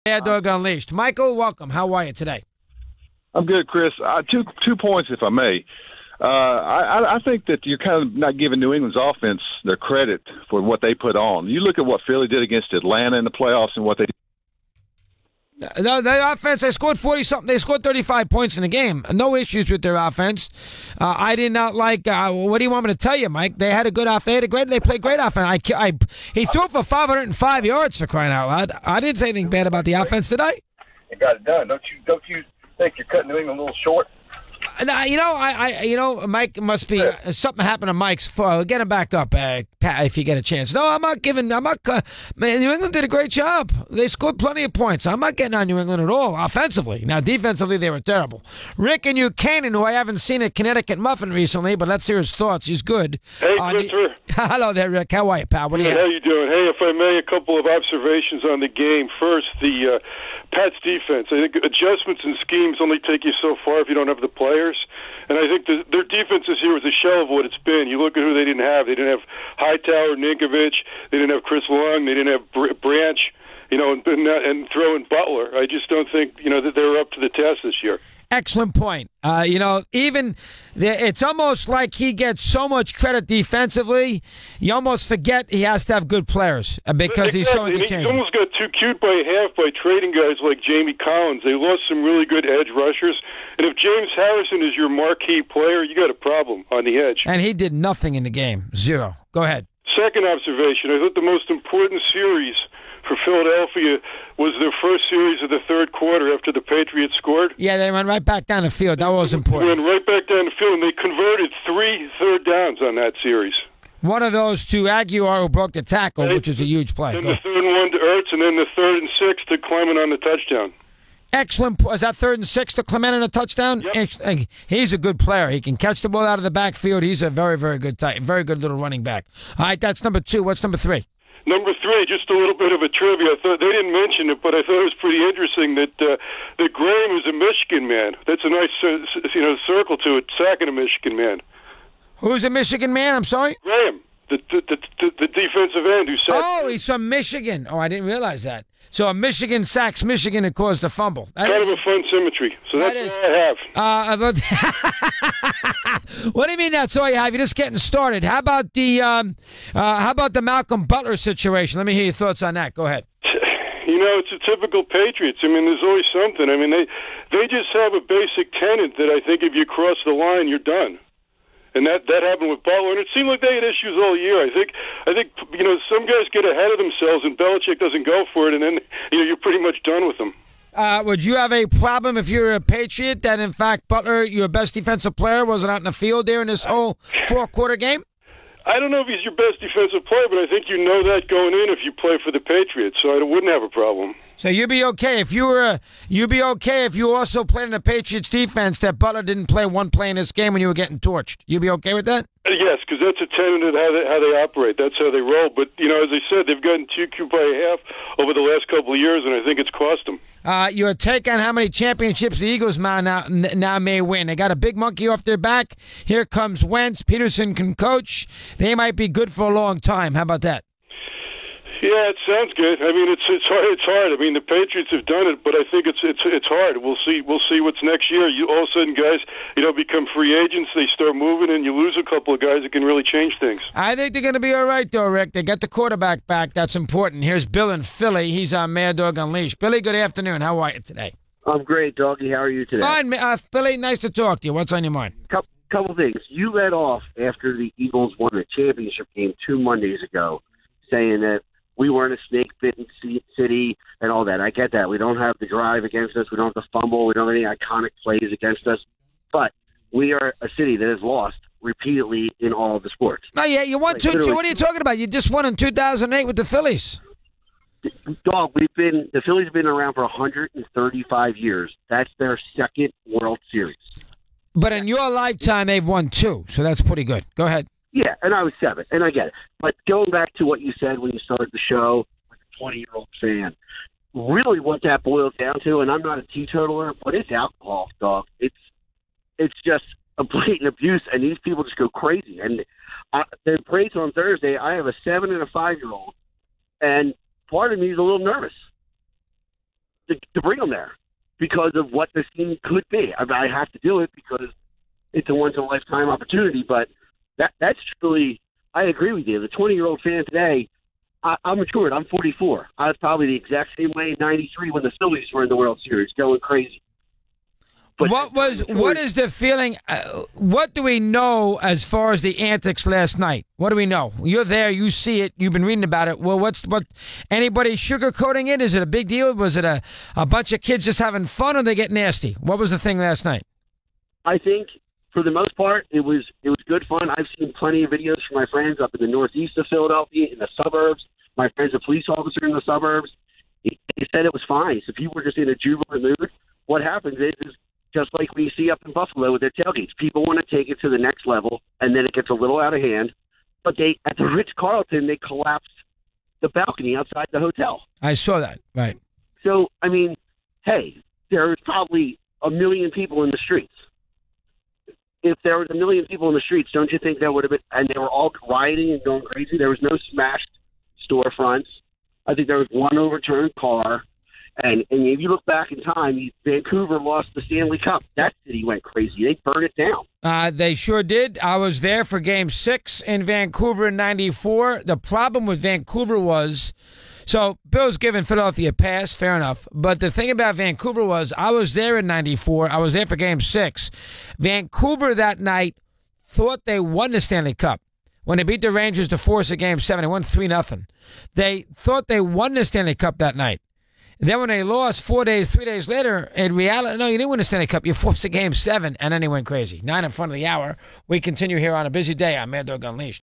Mad Dog Unleashed. Michael, welcome. How are you today? I'm good, Chris. Two points, if I may. I think that you're kind of not giving New England's offense their credit for what they put on. You look at what Philly did against Atlanta in the playoffs and what they did. The offense, they scored 40-something. They scored 35 points in the game. No issues with their offense. I did not like, what do you want me to tell you, Mike? They had a good offense. They played great offense. He threw for 505 yards, for crying out loud. I didn't say anything bad about the offense, did I? You got it done. Don't you think you're cutting New England a little short? No, Mike must be something happened to Mike's. Get him back up, Pat, if you get a chance. No, I'm not. Man, New England did a great job. They scored plenty of points. I'm not getting on New England at all offensively. Now, defensively, they were terrible. Rick and Buchanan, who I haven't seen at Connecticut Muffin recently, but let's hear his thoughts. He's good. Hey, Christopher. Hello there, Rick. How are you, pal? What do you How you doing? Hey, if I may, a couple of observations on the game. First, the Pat's defense. I think adjustments and schemes only take you so far if you don't have the players. And I think their defense this year was a shell of what it's been. You look at who they didn't have. They didn't have Hightower, Ninkovich. They didn't have Chris Long. They didn't have Branch, and throwing Butler. I just don't think, that they were up to the test this year. Excellent point. It's almost like he gets so much credit defensively, you almost forget he has to have good players because he's so interchangeable. He's almost got too cute by half by trading guys like Jamie Collins. They lost some really good edge rushers. And if James Harrison is your marquee player, you got a problem on the edge. And he did nothing in the game. Zero. Go ahead. Second observation, I thought the most important series for Philadelphia was their first series of the third quarter after the Patriots scored. Yeah, they went right back down the field. That was important. They went right back down the field, and they converted 3 third downs on that series. One of those to Aguilar, who broke the tackle, which is a huge play. And the third one to Ertz, and then the 3rd and 6 to Clement on the touchdown. Excellent. Was that 3rd and 6 to Clement on a touchdown? Yep. He's a good player. He can catch the ball out of the backfield. He's a very, very good very good little running back. All right, that's number 2. What's number 3? Number 3, just a little bit of a trivia. I thought they didn't mention it, but I thought it was pretty interesting that Graham is a Michigan man. That's a nice circle to it. Second a Michigan man. Who's a Michigan man? I'm sorry. Graham, the defensive end who sacked. Oh, he's from Michigan. Oh, I didn't realize that. So a Michigan sacks Michigan and caused the fumble. Kind of a fun symmetry. So that's all I have. What do you mean that's all you have? You're just getting started. How about the Malcolm Butler situation? Let me hear your thoughts on that. Go ahead. It's a typical Patriots. I mean, there's always something. I mean, they just have a basic tenet that I think if you cross the line, you're done. And that happened with Butler, and it seemed like they had issues all year. I think some guys get ahead of themselves, and Belichick doesn't go for it, and then you're pretty much done with them. Would you have a problem if you're a Patriot that, in fact, Butler, your best defensive player, wasn't out in the field there in this whole 4-quarter game? I don't know if he's your best defensive player, but I think you know that going in if you play for the Patriots, so I wouldn't have a problem. So you'd be okay if you also played in the Patriots defense that Butler didn't play one play in this game when you were getting torched. You'd be okay with that? Yes, because that's a tenet of how they operate. That's how they roll. But, as I said, they've gotten 2 by a half over the last couple of years, and I think it's cost them. Your take on how many championships the Eagles now may win. They got a big monkey off their back. Here comes Wentz. Peterson can coach. They might be good for a long time. How about that? Yeah, it sounds good. I mean, it's hard. I mean, the Patriots have done it, but I think it's hard. We'll see what's next year. All of a sudden, guys, become free agents. They start moving, and you lose a couple of guys that can really change things. I think they're going to be all right, though, Rick. They got the quarterback back. That's important. Here's Bill in Philly. He's on Mad Dog Unleashed. Billy, good afternoon. How are you today? I'm great, Doggy. How are you today? Fine, Billy. Nice to talk to you. What's on your mind? Couple things. You led off after the Eagles won the championship game 2 Mondays ago, saying that we weren't a snake-bitten city and all that. I get that. We don't have the drive against us. We don't have the fumble. We don't have any iconic plays against us. But we are a city that has lost repeatedly in all of the sports. No, yeah, you won two. What are you talking about? You just won in 2008 with the Phillies. Dog, the Phillies have been around for 135 years. That's their second World Series. But in your lifetime, they've won 2, so that's pretty good. Go ahead. Yeah, and I was 7, and I get it. But going back to what you said when you started the show, like a 20-year-old fan, really what that boils down to, and I'm not a teetotaler, but it's alcohol, dog. It's just a blatant abuse, and these people just go crazy. And the parades on Thursday, I have a 7 and a 5-year-old, and part of me is a little nervous. to bring them there because of what this team could be. I mean, I have to do it because it's a once-in-a-lifetime opportunity, but that's truly – I agree with you. The 20-year-old fan today, I'm matured. I'm 44. I was probably the exact same way in '93 when the Phillies were in the World Series, going crazy. But what is the feeling? What do we know as far as the antics last night? What do we know? You're there, you see it, you've been reading about it. Well, what? Anybody sugarcoating it? Is it a big deal? Was it a bunch of kids just having fun, or they get nasty? What was the thing last night? I think for the most part, it was good fun. I've seen plenty of videos from my friends up in the northeast of Philadelphia, in the suburbs. My friend's a police officer in the suburbs. He said it was fine. So people were just in a jubilant mood. What happens is just like we see up in Buffalo with their tailgates. People want to take it to the next level, and then it gets a little out of hand. But at the Ritz-Carlton, they collapsed the balcony outside the hotel. I saw that, right. So, I mean, hey, there's probably 1 million people in the streets. If there was 1 million people in the streets, don't you think there would have been – and they were all rioting and going crazy? There was no smashed storefronts. I think there was one overturned car. And if you look back in time, Vancouver lost the Stanley Cup. That city went crazy. They burned it down. They sure did. I was there for Game 6 in Vancouver in '94. The problem with Vancouver was, so Bill's giving Philadelphia a pass, fair enough. But the thing about Vancouver was, I was there in '94. I was there for Game 6. Vancouver that night thought they won the Stanley Cup. When they beat the Rangers to force a Game 7, they won 3-0. They thought they won the Stanley Cup that night. Then when they lost 3 days later, in reality, no, you didn't win the Stanley Cup. You forced a Game 7, and then they went crazy. 9 in front of the hour. We continue here on a busy day on Mad Dog Unleashed.